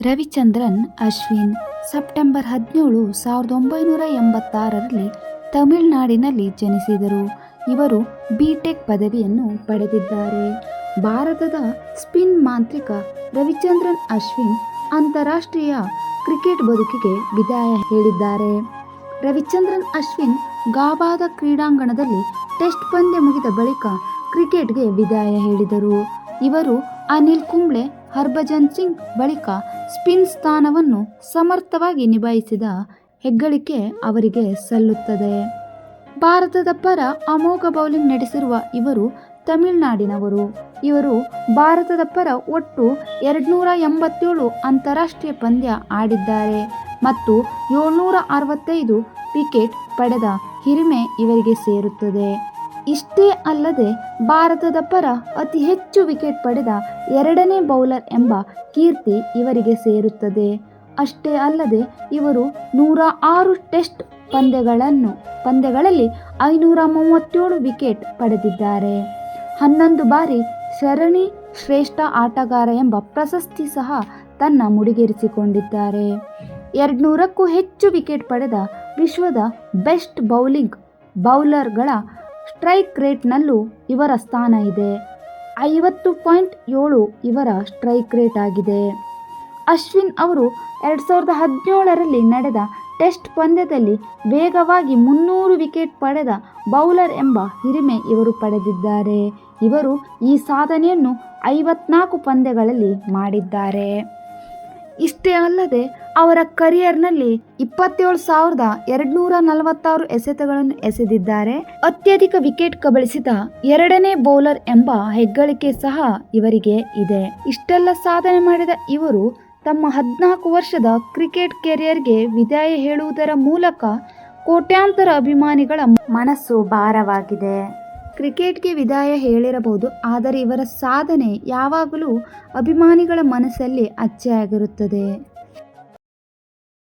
Ravichandran Ashwin September 17, 1986ರಲ್ಲಿ ತಮಿಳುನಾಡಿನಲ್ಲಿ ಜನಿಸಿದರು. ಇವರು ಬಿಟೆಕ್ ಪದವಿಯನ್ನು ಪಡೆದಿದ್ದಾರೆ. ಭಾರತದ ಸ್ಪಿನ್ ಮಾಂತ್ರಿಕ ರವಿಚಂದ್ರನ್ ಅಶ್ವಿನ್ ಅಂತಾರಾಷ್ಟ್ರೀಯ ಕ್ರಿಕೆಟ್ ಬದುಕಿಗೆ ವಿದಾಯ ಹೇಳಿದ್ದಾರೆ. ರವಿಚಂದ್ರನ್ ಅಶ್ವಿನ್ ಗಾಬಾದ ಕ್ರೀಡಾಂಗಣದಲ್ಲಿ ಟೆಸ್ಟ್ ಪಂದ್ಯ ಮುಗಿದ ಬಳಿಕ ಕ್ರಿಕೆಟ್ಗೆ ವಿದಾಯ ಹೇಳಿದರು. ಇವರು ಅನಿಲ್ ಕುಂಬ್ಳೆ, ಹರ್ಭಜನ್ ಸಿಂಗ್ ಬಳಿಕ ಸ್ಪಿನ್ ಸ್ಥಾನವನ್ನು ಸಮರ್ಥವಾಗಿ ನಿಭಾಯಿಸಿದ ಹೆಗ್ಗಳಿಕೆ ಅವರಿಗೆ ಸಲ್ಲುತ್ತದೆ. ಭಾರತದ ಪರ ಅಮೋಘ ಬೌಲಿಂಗ್ ನಡೆಸಿರುವ ಇವರು ತಮಿಳುನಾಡಿನವರು. ಇವರು ಭಾರತದ ಪರ ಒಟ್ಟು 287 ಅಂತಾರಾಷ್ಟ್ರೀಯ ಪಂದ್ಯ ಆಡಿದ್ದಾರೆ ಮತ್ತು 765 ವಿಕೆಟ್ ಪಡೆದ ಹಿರಿಮೆ ಇವರಿಗೆ ಸೇರುತ್ತದೆ. ಇಷ್ಟೇ ಅಲ್ಲದೆ ಭಾರತದ ಪರ ಅತಿ ಹೆಚ್ಚು ವಿಕೆಟ್ ಪಡೆದ ಎರಡನೇ ಬೌಲರ್ ಎಂಬ ಕೀರ್ತಿ ಇವರಿಗೆ ಸೇರುತ್ತದೆ. ಅಷ್ಟೇ ಅಲ್ಲದೆ ಇವರು 106 ಟೆಸ್ಟ್ ಪಂದ್ಯಗಳಲ್ಲಿ 537 ವಿಕೆಟ್ ಪಡೆದಿದ್ದಾರೆ. 11 ಬಾರಿ ಸರಣಿ ಶ್ರೇಷ್ಠ ಆಟಗಾರ ಎಂಬ ಪ್ರಶಸ್ತಿ ಸಹ ತನ್ನ ಮುಡಿಗೇರಿಸಿಕೊಂಡಿದ್ದಾರೆ. 200ಕ್ಕೂ ಹೆಚ್ಚು ವಿಕೆಟ್ ಪಡೆದ ವಿಶ್ವದ ಬೆಸ್ಟ್ ಬೌಲರ್ಗಳ ಸ್ಟ್ರೈಕ್ ರೇಟ್ನಲ್ಲೂ ಇವರ ಸ್ಥಾನ ಇದೆ. 50.7 ಇವರ ಸ್ಟ್ರೈಕ್ ರೇಟ್ ಆಗಿದೆ. ಅಶ್ವಿನ್ ಅವರು 2017ರಲ್ಲಿ ನಡೆದ ಟೆಸ್ಟ್ ಪಂದ್ಯದಲ್ಲಿ ವೇಗವಾಗಿ 300 ವಿಕೆಟ್ ಪಡೆದ ಬೌಲರ್ ಎಂಬ ಹಿರಿಮೆ ಇವರು ಪಡೆದಿದ್ದಾರೆ. ಇವರು ಈ ಸಾಧನೆಯನ್ನು 54 ಪಂದ್ಯಗಳಲ್ಲಿ ಮಾಡಿದ್ದಾರೆ. ಇಷ್ಟೇ ಅಲ್ಲದೆ ಅವರ ಕರಿಯರ್ನಲ್ಲಿ 27,246 ಎಸೆತಗಳನ್ನು ಎಸೆದಿದ್ದಾರೆ. ಅತ್ಯಧಿಕ ವಿಕೆಟ್ ಕಬಳಿಸಿದ ಎರಡನೇ ಬೌಲರ್ ಎಂಬ ಹೆಗ್ಗಳಿಕೆ ಸಹ ಇವರಿಗೆ ಇದೆ. ಇಷ್ಟೆಲ್ಲ ಸಾಧನೆ ಮಾಡಿದ ಇವರು ತಮ್ಮ 14 ವರ್ಷದ ಕ್ರಿಕೆಟ್ ಕೆರಿಯರ್ಗೆ ವಿದಾಯ ಹೇಳುವುದರ ಮೂಲಕ ಕೋಟ್ಯಾಂತರ ಅಭಿಮಾನಿಗಳ ಮನಸ್ಸು ಭಾರವಾಗಿದೆ. ಕ್ರಿಕೆಟ್ಗೆ ವಿದಾಯ ಹೇಳಿರಬಹುದು, ಆದರೆ ಇವರ ಸಾಧನೆ ಯಾವಾಗಲೂ ಅಭಿಮಾನಿಗಳ ಮನಸ್ಸಲ್ಲಿ ಅಚ್ಚೆಯಾಗಿರುತ್ತದೆ.